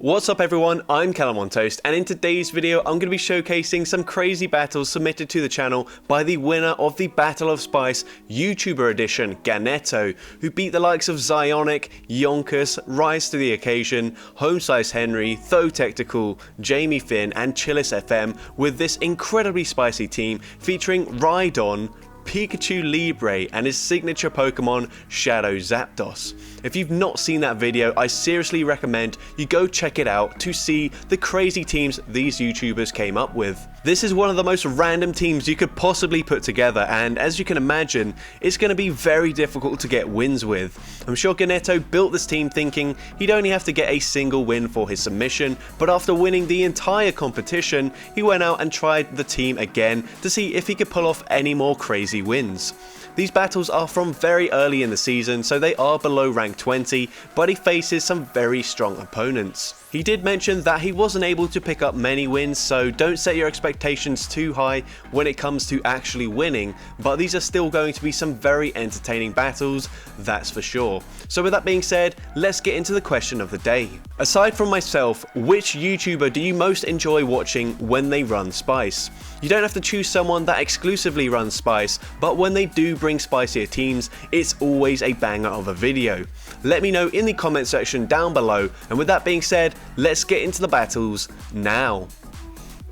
What's up everyone, I'm CallumOnToast, and in today's video I'm going to be showcasing some crazy battles submitted to the channel by the winner of the Battle of Spice YouTuber Edition, Ganetto, who beat the likes of Zionic, Yonkers, Rise to the Occasion, Homesize Henry, Tho Tactical, Jamie Finn and Chillis FM with this incredibly spicy team featuring Rhydon, Pikachu Libre and his signature Pokemon Shadow Zapdos. If you've not seen that video, I seriously recommend you go check it out to see the crazy teams these YouTubers came up with. This is one of the most random teams you could possibly put together, and as you can imagine, it's going to be very difficult to get wins with. I'm sure Ganetto built this team thinking he'd only have to get a single win for his submission, but after winning the entire competition, he went out and tried the team again to see if he could pull off any more crazy wins. These battles are from very early in the season, so they are below rank 20, but he faces some very strong opponents. He did mention that he wasn't able to pick up many wins, so don't set your expectations too high when it comes to actually winning, but these are still going to be some very entertaining battles, that's for sure. So with that being said, let's get into the question of the day. Aside from myself, which YouTuber do you most enjoy watching when they run Spice? You don't have to choose someone that exclusively runs Spice, but when they do bring spicier teams, it's always a banger of a video. Let me know in the comment section down below, and with that being said, let's get into the battles now.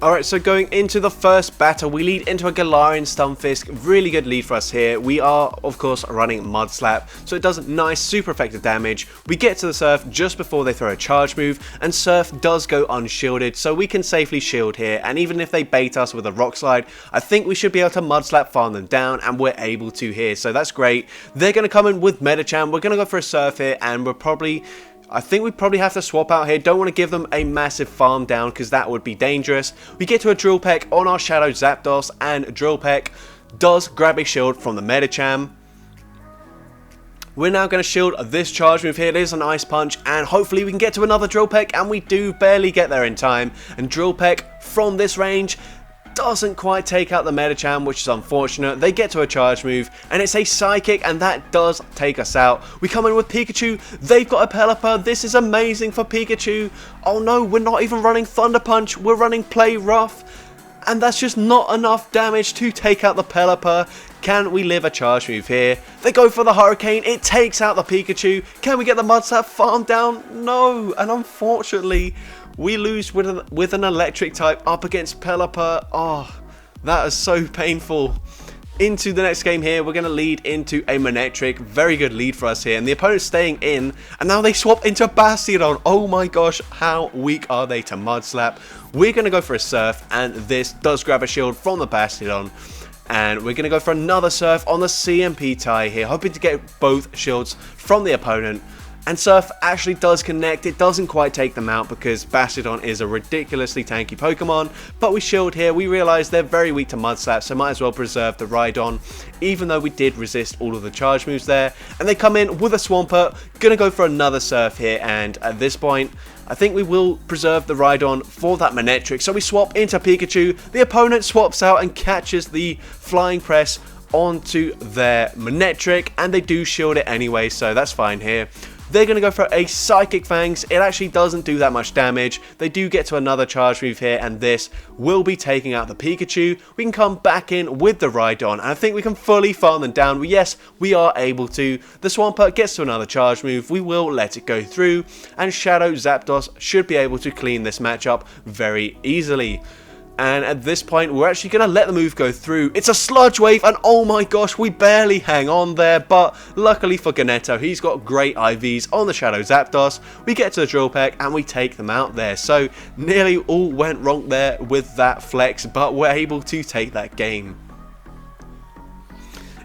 Alright, so going into the first battle, we lead into a Galarian Stunfisk. Really good lead for us here. We are, of course, running Mud Slap, so it does nice, super effective damage. We get to the Surf just before they throw a charge move, and Surf does go unshielded, so we can safely shield here, and even if they bait us with a Rock Slide, I think we should be able to Mud Slap farm them down, and we're able to here, so that's great. They're going to come in with Medicham. We're going to go for a Surf here, and I think we probably have to swap out here. Don't want to give them a massive farm down because that would be dangerous. We get to a Drill Peck on our Shadow Zapdos, and Drill Peck does grab a shield from the Medicham. We're now going to shield this charge move here. There's an Ice Punch, and hopefully we can get to another Drill Peck, and we do barely get there in time. And Drill Peck from this range doesn't quite take out the Medicham, which is unfortunate. They get to a charge move, and it's a Psychic, and that does take us out. We come in with Pikachu. They've got a Pelipper. This is amazing for Pikachu. Oh no, we're not even running Thunder Punch. We're running Play Rough, and that's just not enough damage to take out the Pelipper. Can we live a charge move here? They go for the Hurricane. It takes out the Pikachu. Can we get the Mud Slap farm down? No, and unfortunately, we lose with an electric type up against Pelipper. Oh, that is so painful. Into the next game here, we're going to lead into a Manectric. Very good lead for us here, and the opponent's staying in, and now they swap into Bastiodon. Oh my gosh, how weak are they to Mud Slap? We're going to go for a Surf, and this does grab a shield from the Bastiodon. And we're going to go for another Surf on the CMP tie here, hoping to get both shields from the opponent. And Surf actually does connect. It doesn't quite take them out because Bastiodon is a ridiculously tanky Pokemon. But we shield here. We realise they're very weak to Mud Slap, so might as well preserve the Rhydon, even though we did resist all of the charge moves there. And they come in with a Swampert. Gonna go for another Surf here, and at this point, I think we will preserve the Rhydon for that Manectric. So we swap into Pikachu. The opponent swaps out and catches the Flying Press onto their Manectric, and they do shield it anyway, so that's fine here. They're going to go for a Psychic Fangs. It actually doesn't do that much damage. They do get to another charge move here, and this will be taking out the Pikachu. We can come back in with the Rhydon, and I think we can fully farm them down. Yes, we are able to. The Swampert gets to another charge move. We will let it go through, and Shadow Zapdos should be able to clean this matchup very easily. And at this point, we're actually going to let the move go through. It's a Sludge Wave, and oh my gosh, we barely hang on there. But luckily for Ganetto, he's got great IVs on the Shadow Zapdos. We get to the Drill Peck, and we take them out there. So nearly all went wrong there with that flex, but we're able to take that game.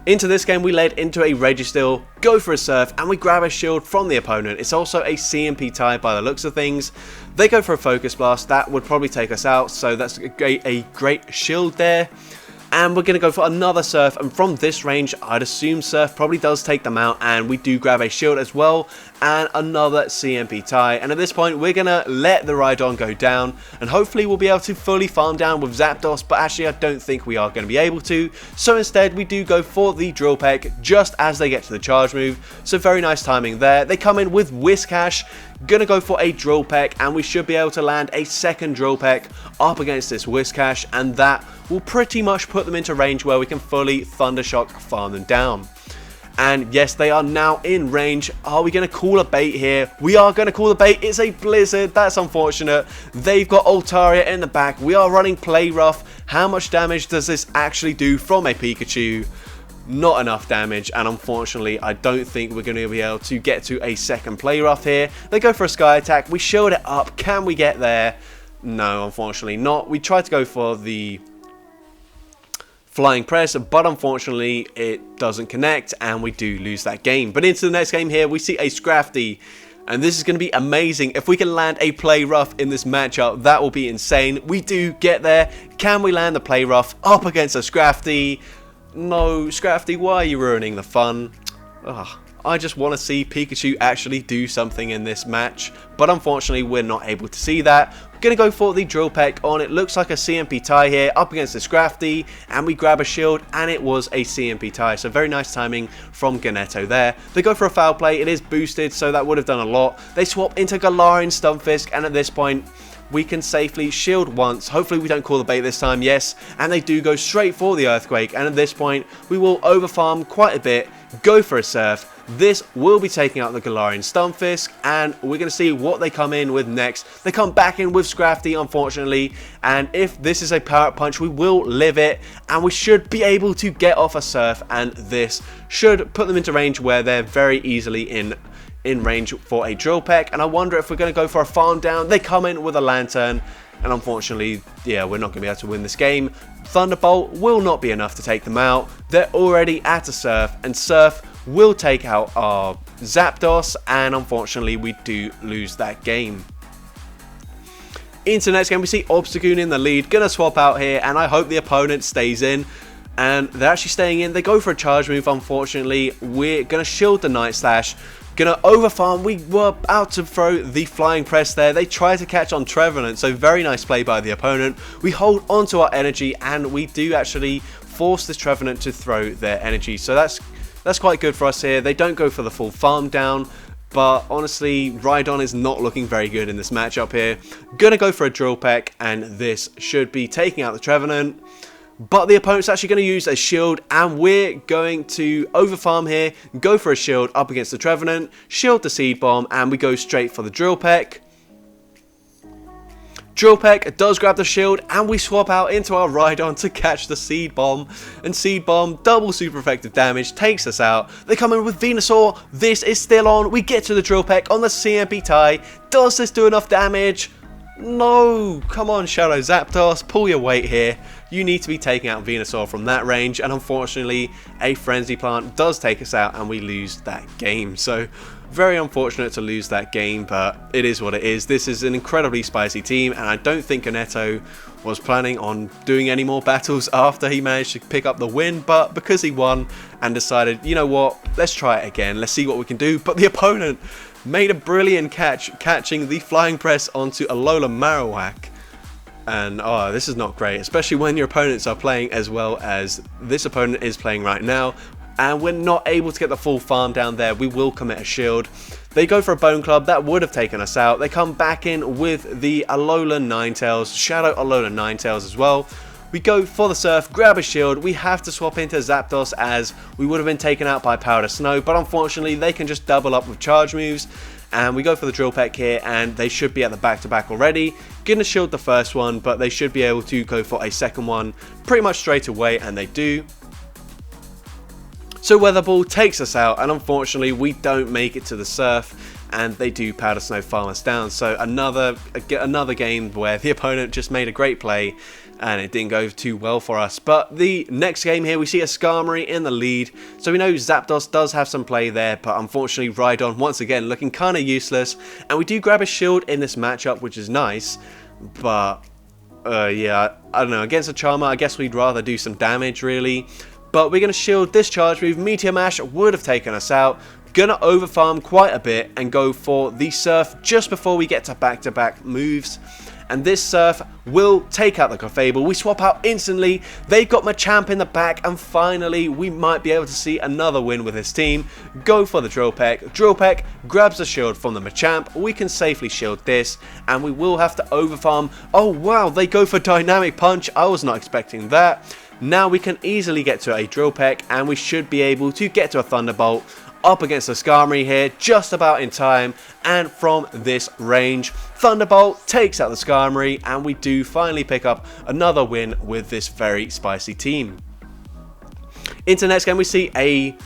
Into this game, we led into a Registeel, go for a Surf, and we grab a shield from the opponent. It's also a CMP tie by the looks of things. They go for a Focus Blast. That would probably take us out, so that's a great shield there. And we're going to go for another Surf, and from this range, I'd assume Surf probably does take them out, and we do grab a shield as well, and another CMP tie. And at this point, we're going to let the Rhydon go down, and hopefully we'll be able to fully farm down with Zapdos, but actually I don't think we are going to be able to. So instead, we do go for the Drill Peck just as they get to the charge move, so very nice timing there. They come in with Whiscash, Gonna go for a Drill Peck, and we should be able to land a second Drill Peck up against this Whiscash, and that will pretty much put them into range where we can fully Thundershock farm them down. And yes, they are now in range. Are we going to call a bait here? We are going to call the bait. It's a Blizzard. That's unfortunate. They've got Altaria in the back. We are running Play Rough. How much damage does this actually do from a Pikachu? Not enough damage, and unfortunately I don't think we're going to be able to get to a second Play Rough here. They go for a Sky Attack. We shield it up. Can we get there? No, unfortunately not. We tried to go for the Flying Press, but unfortunately it doesn't connect, and we do lose that game. But into the next game here, we see a Scrafty, and this is going to be amazing. If we can land a Play Rough in this matchup, that will be insane. We do get there. Can we land the Play Rough up against a Scrafty? No, Scrafty, why are you ruining the fun? Ugh. I just want to see Pikachu actually do something in this match, but unfortunately we're not able to see that. We're going to go for the Drill Peck on it. Looks like a CMP tie here up against the Scrafty, and we grab a shield, and it was a CMP tie. So very nice timing from Ganetto there. They go for a Foul Play. It is boosted, so that would have done a lot. They swap into Galarian Stunfisk, and at this point we can safely shield once. Hopefully we don't call the bait this time, yes. And they do go straight for the Earthquake, and at this point we will overfarm quite a bit, go for a Surf. This will be taking out the Galarian Stunfisk, and we're going to see what they come in with next. They come back in with Scrafty, unfortunately, and if this is a Power Up Punch, we will live it, and we should be able to get off a Surf, and this should put them into range where they're very easily in range for a Drill Peck. And I wonder if we're going to go for a Farm Down. They come in with a Lantern, and unfortunately, yeah, we're not going to be able to win this game. Thunderbolt will not be enough to take them out. They're already at a Surf, and Surf will take out our Zapdos, and unfortunately we do lose that game. Into the next game, we see Obstagoon in the lead. Gonna swap out here, and I hope the opponent stays in. And they're actually staying in. They go for a charge move, unfortunately. We're gonna shield the Night Slash. Gonna overfarm. We were about to throw the Flying Press there. They try to catch on Trevenant, so very nice play by the opponent. We hold onto our energy, and we do actually force this Trevenant to throw their energy. So that's quite good for us here. They don't go for the full farm down, but honestly, Rhydon is not looking very good in this matchup here. Gonna go for a Drill Peck, and this should be taking out the Trevenant. But the opponent's actually going to use a shield, and we're going to overfarm here, go for a shield up against the Trevenant, shield the Seed Bomb, and we go straight for the Drill Peck. Drill Peck does grab the shield, and we swap out into our Rhydon to catch the Seed Bomb. And Seed Bomb, double super effective damage, takes us out. They come in with Venusaur. This is still on. We get to the Drill Peck on the CMP tie. Does this do enough damage? No! Come on, Shadow Zapdos, pull your weight here. You need to be taking out Venusaur from that range, and unfortunately, a Frenzy Plant does take us out, and we lose that game. So, very unfortunate to lose that game, but it is what it is. This is an incredibly spicy team, and I don't think Ganetto was planning on doing any more battles after he managed to pick up the win, but because he won and decided, you know what, let's try it again, let's see what we can do. But the opponent made a brilliant catch, catching the Flying Press onto Alola Marowak. And oh, this is not great, especially when your opponents are playing as well as this opponent is playing right now. And we're not able to get the full farm down there. We will commit a shield. They go for a Bone Club. That would have taken us out. They come back in with the Alola Ninetales, Shadow Alola Ninetales as well. We go for the Surf, grab a shield. We have to swap into Zapdos as we would have been taken out by Powder Snow. But unfortunately, they can just double up with charge moves. And we go for the Drill Peck here, and they should be at the back-to-back already. Gonna shield the first one, but they should be able to go for a second one pretty much straight away, and they do. So Weather Ball takes us out, and unfortunately we don't make it to the Surf, and they do Powder Snow farm us down. So another game where the opponent just made a great play, and it didn't go too well for us. But the next game here, we see a Skarmory in the lead. So we know Zapdos does have some play there, but unfortunately Rhydon once again looking kind of useless. And we do grab a shield in this matchup, which is nice. But yeah, I don't know, against a Charmer, I guess we'd rather do some damage really. But we're going to shield this charge move. Meteor Mash would have taken us out. Gonna overfarm quite a bit and go for the Surf just before we get to back-to-back moves. and this Surf will take out the Clefable. We swap out instantly. They've got Machamp in the back, and finally we might be able to see another win with this team. Go for the Drill Peck. Drill Peck grabs the shield from the Machamp. We can safely shield this, and we will have to overfarm. Oh wow, they go for Dynamic Punch. I was not expecting that. Now we can easily get to a Drill Peck, and we should be able to get to a Thunderbolt up against the Skarmory here just about in time, and from this range Thunderbolt takes out the Skarmory, and we do finally pick up another win with this very spicy team. Into the next game we see a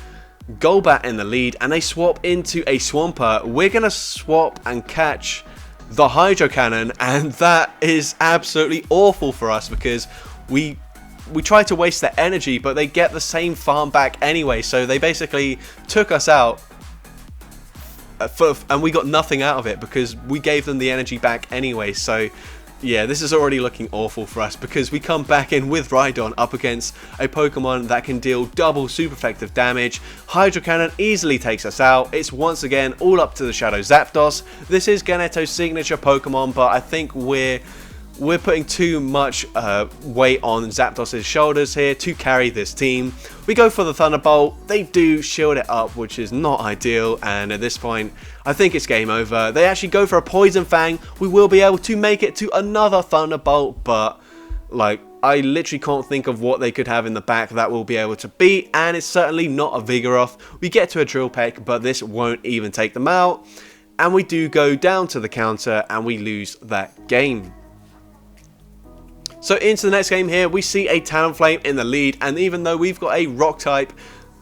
Golbat in the lead, and they swap into a Swampert. We're going to swap and catch the Hydro Cannon, and that is absolutely awful for us because we try to waste their energy, but they get the same farm back anyway, so they basically took us out and we got nothing out of it because we gave them the energy back anyway. So yeah, this is already looking awful for us because we come back in with Rhydon up against a Pokemon that can deal double super effective damage. Hydro Cannon easily takes us out. It's once again all up to the Shadow Zapdos. This is Ganetto's signature Pokemon, but I think we're putting too much weight on Zapdos' shoulders here to carry this team. We go for the Thunderbolt. They do shield it up, which is not ideal, and at this point I think it's game over. They actually go for a Poison Fang. We will be able to make it to another Thunderbolt, but like I literally can't think of what they could have in the back that will be able to beat, and it's certainly not a Vigoroth. We get to a Drill Peck, but this won't even take them out, and we do go down to the counter and we lose that game. So into the next game here, we see a Talonflame in the lead, and even though we've got a Rock type,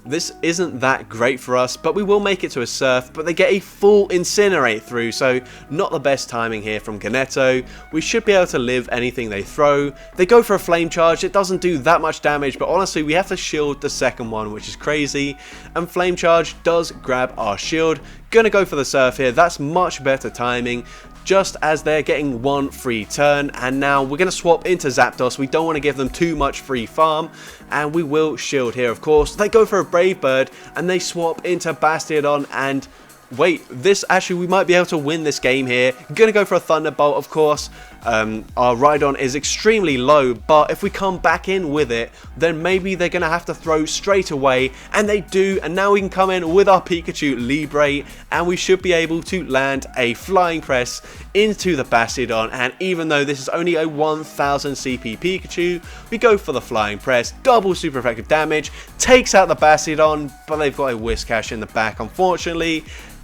this isn't that great for us, but we will make it to a Surf, but they get a full Incinerate through, so not the best timing here from Ganetto. We should be able to live anything they throw. They go for a Flame Charge. It doesn't do that much damage, but honestly we have to shield the second one, which is crazy, and Flame Charge does grab our shield. Gonna go for the Surf here. That's much better timing, just as they're getting one free turn, and now we're going to swap into Zapdos. We don't want to give them too much free farm, and we will shield here of course. They go for a Brave Bird, and they swap into Bastiodon, and wait, this actually we might be able to win this game here. Gonna go for a Thunderbolt of course. Our Rhydon is extremely low, but if we come back in with it, then maybe they're gonna have to throw straight away, and they do, and now we can come in with our Pikachu Libre, and we should be able to land a Flying Press into the Bastiodon. And even though this is only a 1000 CP Pikachu, we go for the Flying Press. Double super effective damage, takes out the Bastiodon, but they've got a Whiscash in the back unfortunately,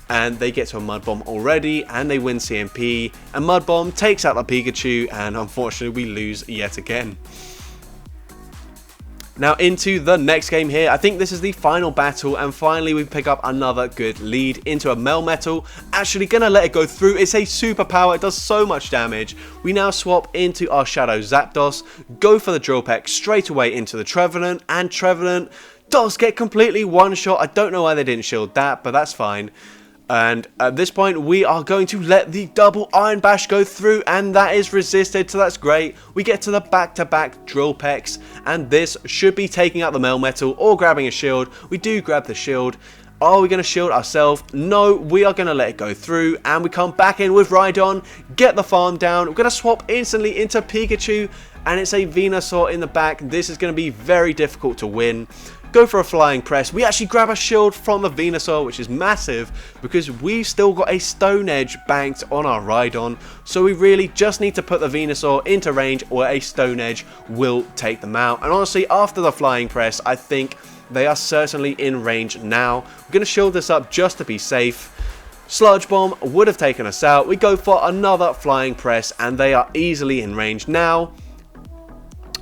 and they get to a Mud Bomb already, and they win CMP, and Mud Bomb takes out the Pikachu, and unfortunately we lose yet again. Now into the next game here. I think this is the final battle, and finally we pick up another good lead into a Melmetal. Actually gonna let it go through. It's a superpower. It does so much damage. We now swap into our Shadow Zapdos, go for the Drill Peck straight away into the Trevenant, and Trevenant does get completely one-shot. I don't know why they didn't shield that, but that's fine. And at this point we are going to let the double Iron Bash go through, and that is resisted, so that's great. We get to the back-to-back Drill Pecks, and this should be taking out the Melmetal or grabbing a shield. We do grab the shield. Are we going to shield ourselves? No, we are going to let it go through, and we come back in with Rhydon, get the farm down. We're going to swap instantly into Pikachu, and it's a Venusaur in the back. This is going to be very difficult to win. Go for a Flying Press. We actually grab a shield from the Venusaur, which is massive because we've still got a Stone Edge banked on our Rhydon, so we really just need to put the Venusaur into range, or a Stone Edge will take them out. And honestly, after the Flying Press, I think they are certainly in range now. We're going to shield this up just to be safe. Sludge Bomb would have taken us out. We go for another Flying Press, and they are easily in range now.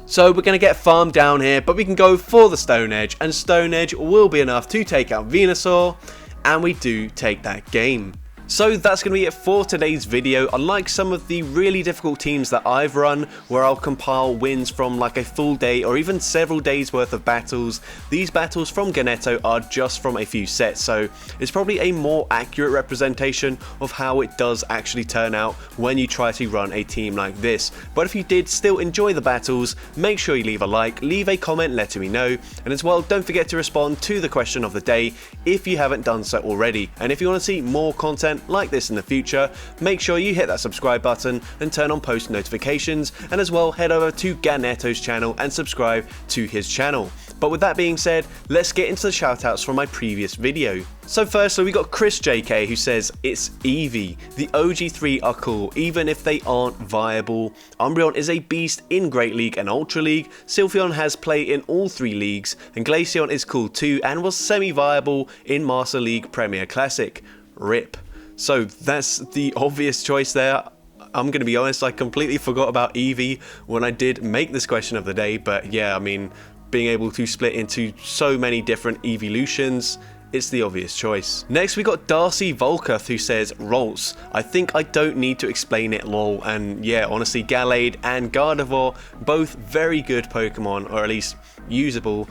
So we're going to get farmed down here, but we can go for the Stone Edge, and Stone Edge will be enough to take out Venusaur, and we do take that game. So that's going to be it for today's video. Unlike some of the really difficult teams that I've run, where I'll compile wins from like a full day or even several days worth of battles, these battles from Ganetto are just from a few sets, so it's probably a more accurate representation of how it does actually turn out when you try to run a team like this. But if you did still enjoy the battles, make sure you leave a like, leave a comment letting me know, and as well don't forget to respond to the question of the day if you haven't done so already. And if you want to see more content content like this in the future, make sure you hit that subscribe button and turn on post notifications, and as well head over to Ganetto's channel and subscribe to his channel. But with that being said, let's get into the shoutouts from my previous video. So firstly, we got Chris JK who says, it's Eevee. The OG3 are cool even if they aren't viable. Umbreon is a beast in Great League and Ultra League. Sylveon has play in all 3 leagues, and Glaceon is cool too and was semi-viable in Master League Premier Classic. RIP. So that's the obvious choice there. I'm going to be honest, I completely forgot about Eevee when I did make this question of the day, but yeah, I mean, being able to split into so many different evolutions, it's the obvious choice. Next we got Darcy Volkath who says, Rolls. I think I don't need to explain it, lol. And yeah, honestly, Gallade and Gardevoir, both very good Pokemon, or at least usable.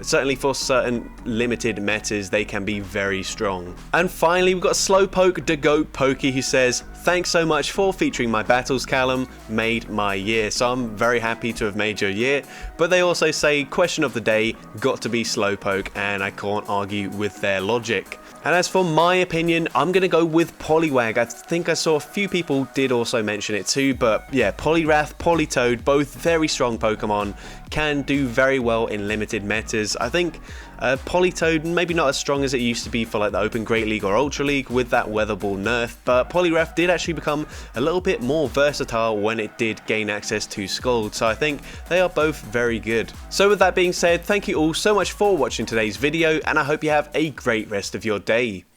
Certainly for certain limited metas, they can be very strong. And finally, we've got Slowpoke the Goat Pokey who says, thanks so much for featuring my battles, Callum. Made my year. So I'm very happy to have made your year. But they also say, question of the day, got to be Slowpoke, and I can't argue with their logic. And as for my opinion, I'm going to go with Poliwag. I think I saw a few people did also mention it too, but yeah, Poliwrath, Politoed, both very strong Pokemon, can do very well in limited metas. I think Politoed, maybe not as strong as it used to be for like the Open Great League or Ultra League with that Weather Ball nerf, but Poliwrath did actually become a little bit more versatile when it did gain access to Scald, so I think they are both very good. So with that being said, thank you all so much for watching today's video, and I hope you have a great rest of your day.